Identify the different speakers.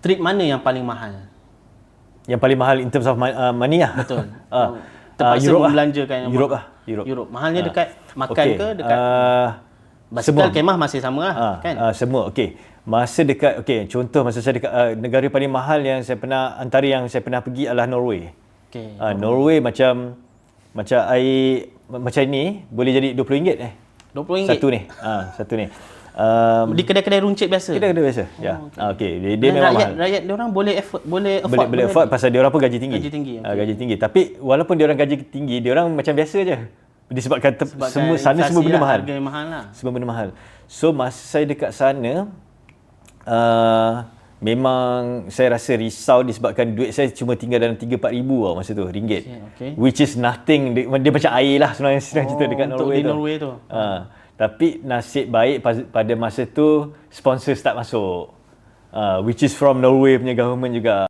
Speaker 1: trip mana yang paling mahal?
Speaker 2: Yang paling mahal in terms of money lah.
Speaker 1: Betul. Terpaksa
Speaker 2: Europe
Speaker 1: membelanjakan yang
Speaker 2: Europe
Speaker 1: mahal.
Speaker 2: lah.
Speaker 1: Europe. Mahalnya dekat makan ke dekat
Speaker 2: semua.
Speaker 1: basikal, kemah masih sama lah kan?
Speaker 2: Semua. Okey. Masa dekat contoh masa saya dekat negara paling mahal yang saya pernah, antara yang saya pernah pergi adalah Norway.
Speaker 1: Okey.
Speaker 2: Norway macam air macam ni boleh jadi RM20
Speaker 1: RM20
Speaker 2: satu ni.
Speaker 1: Di kedai-kedai runcit biasa.
Speaker 2: Kedai-kedai biasa. Ya. Okey. Dia memang mahal.
Speaker 1: Rakyat dia orang boleh afford
Speaker 2: boleh afford pasal dia orang pun gaji tinggi.
Speaker 1: Okay.
Speaker 2: Gaji tinggi. Tapi walaupun dia orang gaji tinggi, dia orang macam biasa je. Disebabkan semua sana semua benda mahal.
Speaker 1: Harga mahal lah.
Speaker 2: Semua benda mahal. So masa saya dekat sana memang saya rasa risau disebabkan duit saya cuma tinggal dalam 3-4 ribu masa tu, ringgit.
Speaker 1: Okay.
Speaker 2: Which is nothing. Dia macam air lah sebenarnya cerita dekat Norway tu. Tapi nasib baik pada masa tu sponsor start masuk. Which is from Norway punya government juga.